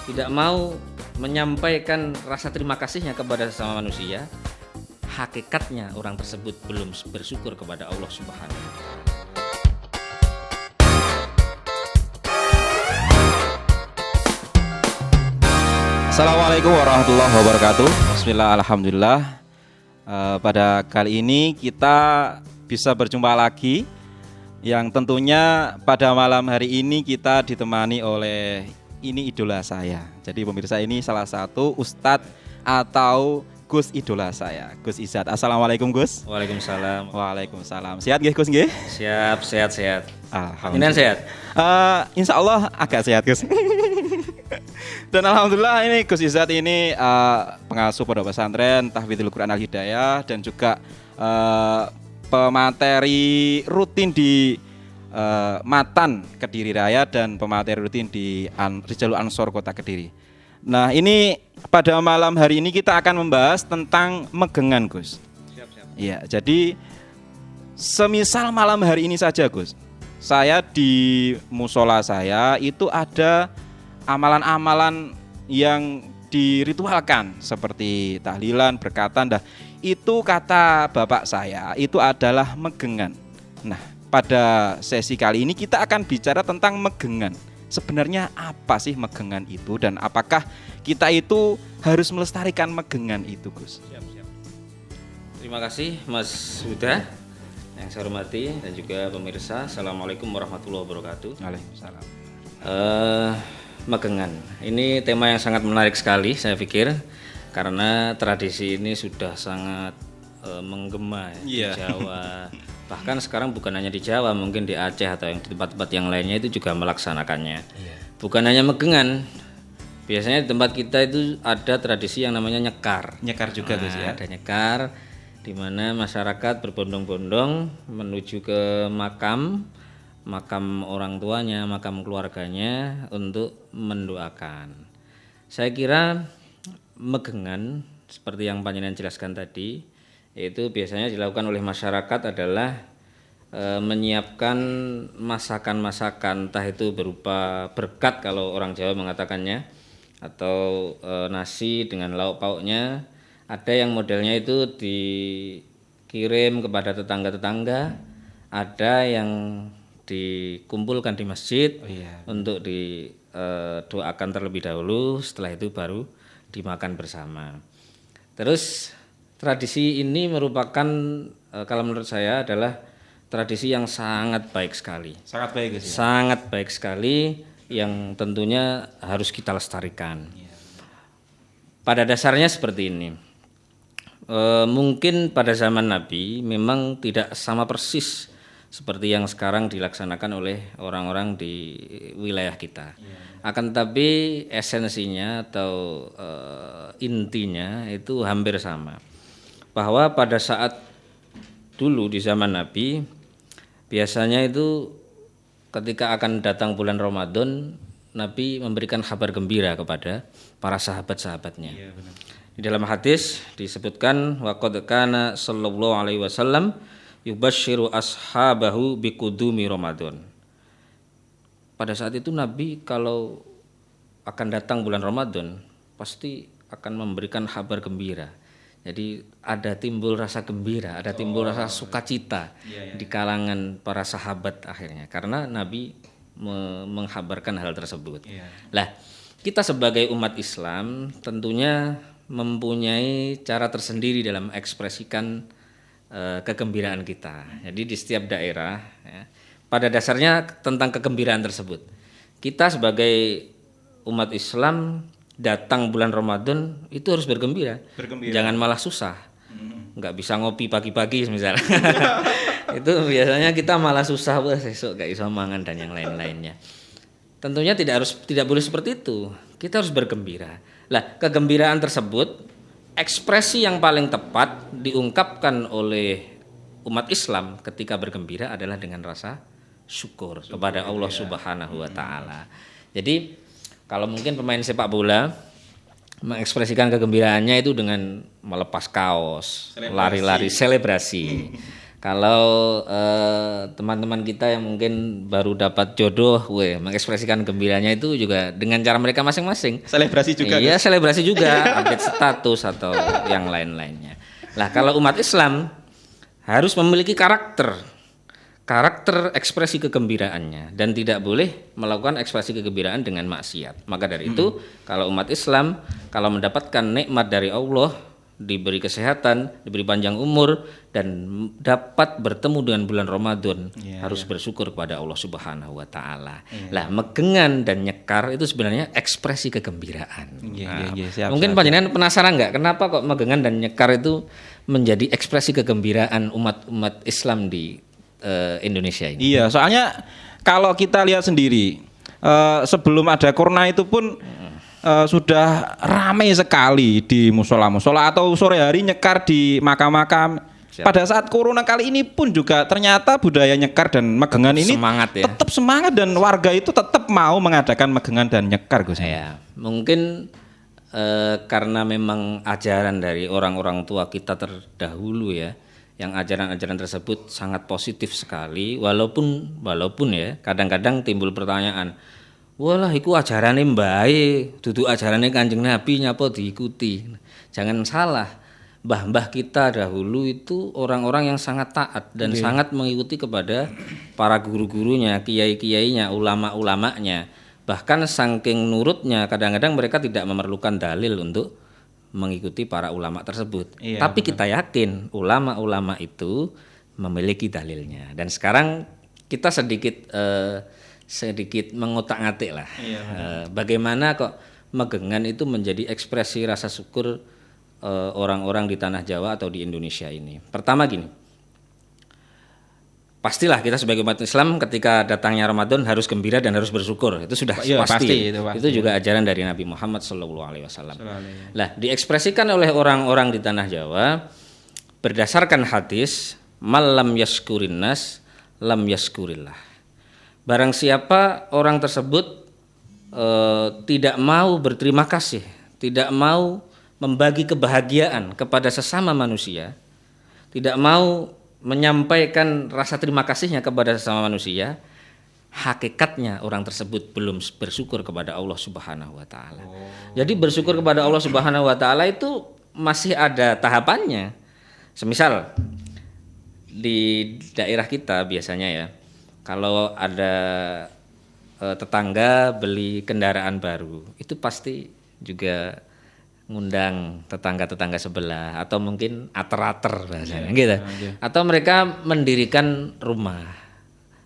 tidak mau menyampaikan rasa terima kasihnya kepada sesama manusia, hakikatnya orang tersebut belum bersyukur kepada Allah Subhanahu wa taala. Assalamualaikum warahmatullahi wabarakatuh. Bismillah, alhamdulillah. Pada kali ini kita bisa berjumpa lagi, yang tentunya pada malam hari ini kita ditemani oleh ini idola saya. Jadi pemirsa, ini salah satu ustadz atau Gus idola saya, Gus Izzat. Assalamualaikum Gus. Waalaikumsalam. Waalaikumsalam. Sehat nggih Gus nggih? Siap, sehat. Alhamdulillah. Ini sehat. Insya Allah agak sehat Gus. Dan alhamdulillah ini Gus Izzat ini pengasuh pondok pesantren Tahfidzul Quran Al Hidayah dan juga pemateri rutin di Matan Kediri Raya dan pemateri rutin di Jalur Ansor Kota Kediri. Nah, ini pada malam hari ini kita akan membahas tentang megengan, Gus. Siap. Iya, jadi semisal malam hari ini saja, Gus, saya di musola saya itu ada amalan-amalan yang diritualkan seperti tahlilan, berkatan, itu kata bapak saya itu adalah megengan. Nah, pada sesi kali ini kita akan bicara tentang megengan. Sebenarnya apa sih megengan itu dan apakah kita itu harus melestarikan megengan itu, Gus? Siap. Terima kasih Mas Huda yang saya hormati dan juga pemirsa. Assalamualaikum warahmatullahi wabarakatuh. Waalaikumsalam. Megengan. Ini tema yang sangat menarik sekali saya pikir, karena tradisi ini sudah sangat menggema di Jawa. Bahkan sekarang bukan hanya di Jawa, mungkin di Aceh atau yang di tempat-tempat yang lainnya itu juga melaksanakannya. Bukan hanya megengan. Biasanya di tempat kita itu ada tradisi yang namanya nyekar. Nyekar juga, Gus, ya. Ada nyekar di mana masyarakat berbondong-bondong menuju ke makam orang tuanya, makam keluarganya untuk mendoakan. Saya kira megengan seperti yang panjenengan jelaskan tadi, itu biasanya dilakukan oleh masyarakat adalah menyiapkan masakan-masakan, entah itu berupa berkat kalau orang Jawa mengatakannya, atau nasi dengan lauk pauknya. Ada yang modelnya itu dikirim kepada tetangga-tetangga, ada yang dikumpulkan di masjid untuk didoakan terlebih dahulu, setelah itu baru dimakan bersama. Terus tradisi ini merupakan kalau menurut saya adalah tradisi yang sangat baik sekali. Sangat baik, Gus. Ya? Sangat baik sekali yang tentunya harus kita lestarikan. Pada dasarnya seperti ini. Mungkin pada zaman Nabi memang tidak sama persis seperti yang sekarang dilaksanakan oleh orang-orang di wilayah kita. Akan tetapi esensinya atau intinya itu hampir sama. Bahwa pada saat dulu di zaman Nabi biasanya itu ketika akan datang bulan Ramadan, Nabi memberikan kabar gembira kepada para sahabat-sahabatnya. Di dalam hadis disebutkan waqad kana sallallahu alaihi wasallam yubashshiru ashabahu biqudumi Ramadan. Pada saat itu Nabi kalau akan datang bulan Ramadan pasti akan memberikan kabar gembira. Jadi ada timbul rasa gembira, ada timbul rasa sukacita di kalangan para sahabat akhirnya, karena Nabi menghabarkan hal tersebut. Lah, kita sebagai umat Islam tentunya mempunyai cara tersendiri dalam ekspresikan kegembiraan kita. Jadi di setiap daerah, ya, pada dasarnya tentang kegembiraan tersebut. Kita sebagai umat Islam datang bulan Ramadan itu harus bergembira. Jangan malah susah. Nggak bisa ngopi pagi-pagi misalnya. Itu biasanya kita malah susah, besok gak bisa mangan dan yang lain-lainnya. Tentunya tidak boleh seperti itu. Kita harus bergembira. Lah, kegembiraan tersebut ekspresi yang paling tepat diungkapkan oleh umat Islam ketika bergembira adalah dengan rasa syukur kepada Allah Subhanahu wa taala. Jadi kalau mungkin pemain sepak bola mengekspresikan kegembiraannya itu dengan melepas kaos, lari-lari, selebrasi. Kalau teman-teman kita yang mungkin baru dapat jodoh, mengekspresikan gembiranya itu juga dengan cara mereka masing-masing. Selebrasi juga. Iya, selebrasi juga, update status atau yang lain-lainnya. Lah, kalau umat Islam harus memiliki karakter ekspresi kegembiraannya dan tidak boleh melakukan ekspresi kegembiraan dengan maksiat. Maka dari itu, kalau umat Islam kalau mendapatkan nikmat dari Allah, diberi kesehatan, diberi panjang umur dan dapat bertemu dengan bulan Ramadan, harus bersyukur kepada Allah Subhanahu wa taala. Lah, megengan dan nyekar itu sebenarnya ekspresi kegembiraan. Mungkin panjenengan penasaran enggak kenapa kok megengan dan nyekar itu menjadi ekspresi kegembiraan umat Islam di Indonesia ini? Iya, soalnya kalau kita lihat sendiri sebelum ada corona itu pun sudah ramai sekali di musola-musola atau sore hari nyekar di makam-makam. Pada saat corona kali ini pun juga ternyata budaya nyekar dan megengan ini tetap semangat dan warga itu tetap mau mengadakan megengan dan nyekar, Gus. Ya, mungkin karena memang ajaran dari orang-orang tua kita terdahulu ya, yang ajaran-ajaran tersebut sangat positif sekali, walaupun ya kadang-kadang timbul pertanyaan, walah iku ajarane mbae, dudu ajarane Kanjeng Nabi nyapa diikuti. Jangan salah, mbah-mbah kita dahulu itu orang-orang yang sangat taat dan sangat mengikuti kepada para guru-gurunya, kiai-kiainya, ulama-ulamanya. Bahkan saking nurutnya kadang-kadang mereka tidak memerlukan dalil untuk mengikuti para ulama tersebut. Tapi kita yakin ulama-ulama itu memiliki dalilnya. Dan sekarang kita sedikit mengotak-ngatik lah. Bagaimana kok megengan itu menjadi ekspresi rasa syukur orang-orang di tanah Jawa atau di Indonesia ini. Pertama gini, pastilah kita sebagai umat Islam ketika datangnya Ramadan harus gembira dan harus bersyukur. Itu sudah pasti. Itu juga ajaran dari Nabi Muhammad SAW. Lah, diekspresikan oleh orang-orang di tanah Jawa berdasarkan hadis, malam yaskurin nas, lam yaskurillah. Barang siapa orang tersebut tidak mau berterima kasih, tidak mau membagi kebahagiaan kepada sesama manusia, tidak mau menyampaikan rasa terima kasihnya kepada sesama manusia, hakikatnya orang tersebut belum bersyukur kepada Allah Subhanahu wa taala. Jadi bersyukur kepada Allah Subhanahu wa taala itu masih ada tahapannya. Semisal di daerah kita biasanya ya, kalau ada tetangga beli kendaraan baru, itu pasti juga ngundang tetangga-tetangga sebelah atau mungkin ater-ater bahasanya gitu. Atau mereka mendirikan rumah.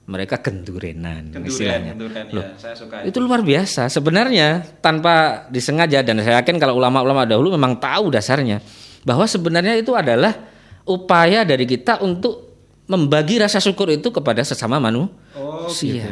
Mereka gendurenan istilahnya. Loh, saya suka itu luar biasa sebenarnya tanpa disengaja, dan saya yakin kalau ulama-ulama dahulu memang tahu dasarnya bahwa sebenarnya itu adalah upaya dari kita untuk membagi rasa syukur itu kepada sesama manusia.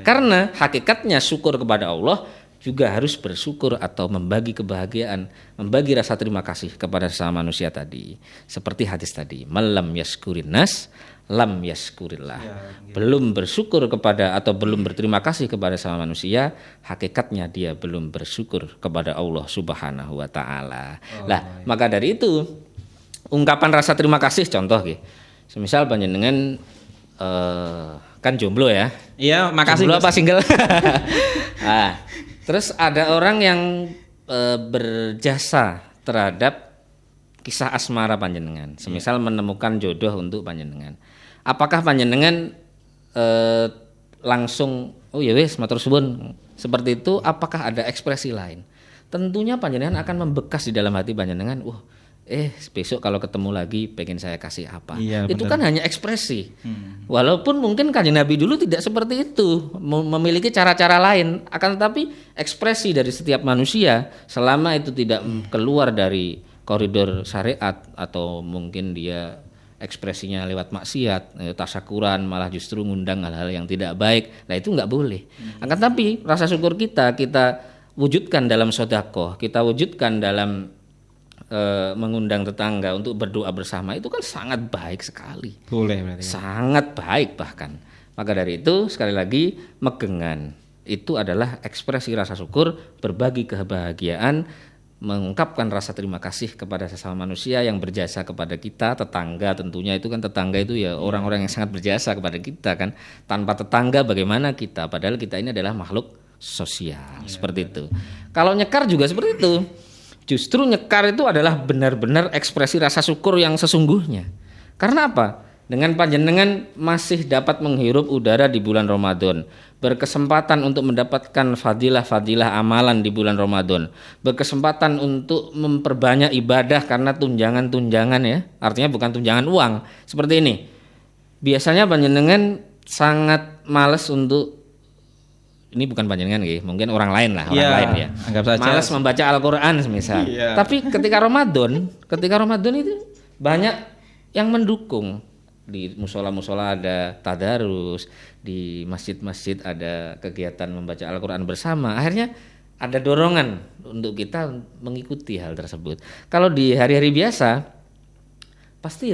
Karena hakikatnya syukur kepada Allah juga harus bersyukur atau membagi kebahagiaan, membagi rasa terima kasih kepada sesama manusia tadi. Seperti hadis tadi, malam yaskurin nas, lam yaskurillah. Belum bersyukur kepada atau belum berterima kasih kepada sesama manusia, hakikatnya dia belum bersyukur kepada Allah Subhanahu wa taala. Maka dari itu ungkapan rasa terima kasih contoh semisal panjenengan kan jomblo ya. Iya, makasih. Jomblo apa single? Terus ada orang yang berjasa terhadap kisah asmara panjenengan. Semisal menemukan jodoh untuk panjenengan. Apakah panjenengan langsung ya wis matur suwun seperti itu? Apakah ada ekspresi lain? Tentunya panjenengan akan membekas di dalam hati panjenengan. Besok kalau ketemu lagi pengen saya kasih apa. Itu kan hanya ekspresi. Walaupun mungkin Kanjeng Nabi dulu tidak seperti itu, memiliki cara-cara lain. Akan tetapi ekspresi dari setiap manusia selama itu tidak keluar dari koridor syariat atau mungkin dia ekspresinya lewat maksiat, tasyakuran, malah justru ngundang hal-hal yang tidak baik. Nah itu nggak boleh. Akan tetapi rasa syukur kita wujudkan dalam sedekah, kita wujudkan dalam mengundang tetangga untuk berdoa bersama, itu kan sangat baik sekali. Boleh berarti. Sangat baik bahkan. Maka dari itu sekali lagi megengan itu adalah ekspresi rasa syukur, berbagi kebahagiaan mengungkapkan rasa terima kasih kepada sesama manusia yang berjasa kepada kita, tetangga tentunya itu kan, tetangga itu ya orang-orang yang sangat berjasa kepada kita kan. Tanpa tetangga bagaimana kita, padahal kita ini adalah makhluk sosial, seperti itu. Kalau nyekar juga seperti itu. Justru nyekar itu adalah benar-benar ekspresi rasa syukur yang sesungguhnya. Karena apa? Dengan panjenengan masih dapat menghirup udara di bulan Ramadan, berkesempatan untuk mendapatkan fadilah-fadilah amalan di bulan Ramadan, berkesempatan untuk memperbanyak ibadah karena tunjangan-tunjangan ya, artinya bukan tunjangan uang. Seperti ini. Biasanya panjenengan sangat malas untuk, ini bukan panjenengan ya, mungkin orang lain lah, orang lain ya. Anggap saja malas membaca Al-Qur'an semisal. Tapi ketika Ramadan itu banyak yang mendukung. Di musola-musola ada tadarus, di masjid-masjid ada kegiatan membaca Al-Qur'an bersama. Akhirnya ada dorongan untuk kita mengikuti hal tersebut. Kalau di hari-hari biasa pasti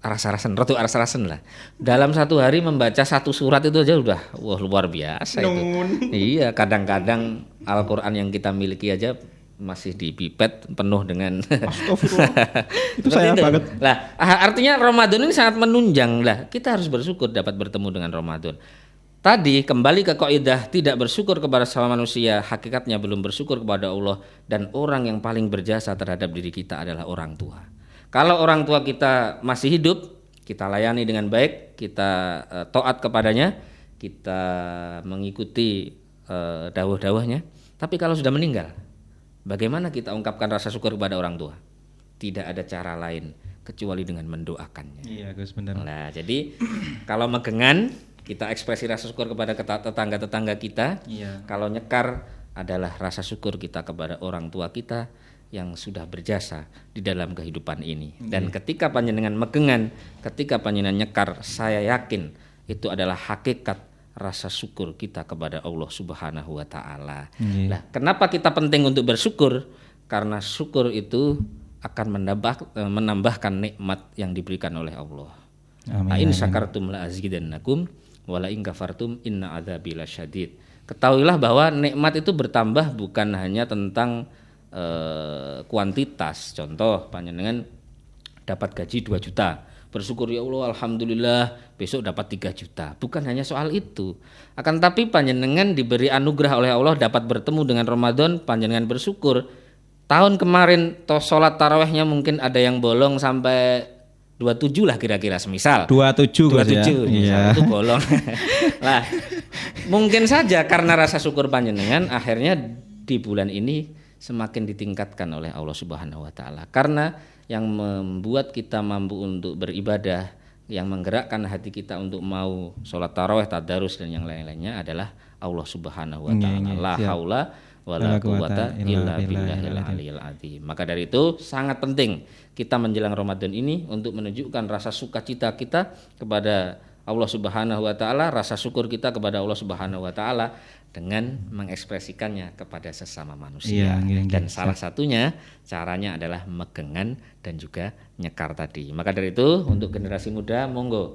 aras-arasan lah. Dalam satu hari membaca satu surat itu aja udah luar biasa itu. Iya, kadang-kadang Al-Qur'an yang kita miliki aja masih dipipet penuh dengan itu saya banget. Lah, artinya Ramadan ini sangat menunjang lah. Kita harus bersyukur dapat bertemu dengan Ramadan. Tadi kembali ke kaidah tidak bersyukur kepada sesama manusia, hakikatnya belum bersyukur kepada Allah, dan orang yang paling berjasa terhadap diri kita adalah orang tua. Kalau orang tua kita masih hidup, kita layani dengan baik, kita taat kepadanya, kita mengikuti dawuh-dawuhnya. Tapi kalau sudah meninggal, bagaimana kita ungkapkan rasa syukur kepada orang tua? Tidak ada cara lain kecuali dengan mendoakannya. Iya, Gus, benar. Nah, jadi kalau megengan, kita ekspresi rasa syukur kepada tetangga-tetangga kita. Iya. Kalau nyekar adalah rasa syukur kita kepada orang tua kita yang sudah berjasa di dalam kehidupan ini. Dan ketika panjenengan megengan, ketika panjenengan nyekar, saya yakin itu adalah hakikat rasa syukur kita kepada Allah Subhanahu wa taala. Nah, kenapa kita penting untuk bersyukur? Karena syukur itu akan menambahkan nikmat yang diberikan oleh Allah. In syakartum la azidannakum wa la in kafartum inna adzabi lasyadid. Ketahuilah bahwa nikmat itu bertambah bukan hanya tentang kuantitas. Contoh, panjenengan dapat gaji 2 juta. Bersyukur, ya Allah, alhamdulillah, besok dapat 3 juta. Bukan hanya soal itu. Akan tapi panjenengan diberi anugerah oleh Allah dapat bertemu dengan Ramadan, panjenengan bersyukur. Tahun kemarin sholat tarawihnya mungkin ada yang bolong sampai 27 lah kira-kira, semisal 27 ya. Itu bolong. Lah, mungkin saja karena rasa syukur panjenengan akhirnya di bulan ini semakin ditingkatkan oleh Allah Subhanahu wa taala. Karena yang membuat kita mampu untuk beribadah, yang menggerakkan hati kita untuk mau sholat tarawih, tadarus dan yang lain-lainnya adalah Allah Subhanahu wa taala. La haula wala quwata illa billahil aliyil azim. Maka dari itu sangat penting kita menjelang Ramadan ini untuk menunjukkan rasa sukacita kita kepada Allah Subhanahu wa taala, rasa syukur kita kepada Allah Subhanahu wa taala dengan mengekspresikannya kepada sesama manusia. Dan salah satunya caranya adalah megengan dan juga nyekar tadi. Maka dari itu untuk generasi muda, monggo,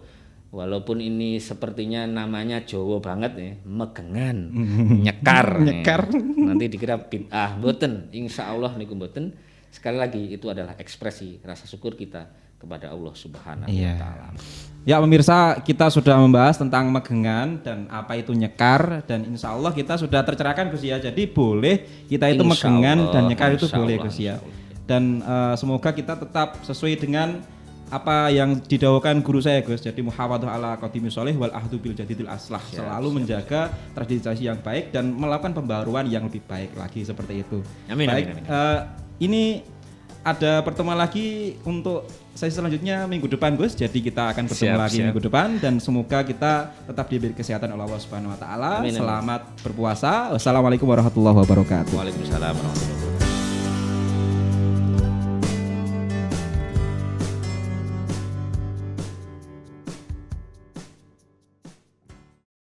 walaupun ini sepertinya namanya Jawa banget ya, megengan, nyekar. Nanti dikira bid'ah, mboten. Insyaallah niku mboten. Sekali lagi itu adalah ekspresi rasa syukur kita kepada Allah Subhanahu wa taala. Ya pemirsa, kita sudah membahas tentang megengan dan apa itu nyekar, dan insya Allah kita sudah tercerahkan Gus ya. Jadi boleh kita itu megengan dan nyekar itu boleh Gus ya. Dan semoga kita tetap sesuai dengan apa yang didawuhkan guru saya Gus. Jadi muhawadhah ala qadimi sholih wal ahdu bil jadidil aslah. Selalu menjaga tradisi yang baik dan melakukan pembaruan yang lebih baik lagi, seperti itu. Amin. Baik, amin. Ini ada pertemuan lagi untuk sesi selanjutnya minggu depan Gus. Jadi kita akan bertemu lagi minggu depan, dan semoga kita tetap diberi kesehatan oleh Allah Subhanahu wa taala. Selamat berpuasa. Wassalamualaikum warahmatullahi wabarakatuh. Waalaikumsalam warahmatullahi wabarakatuh.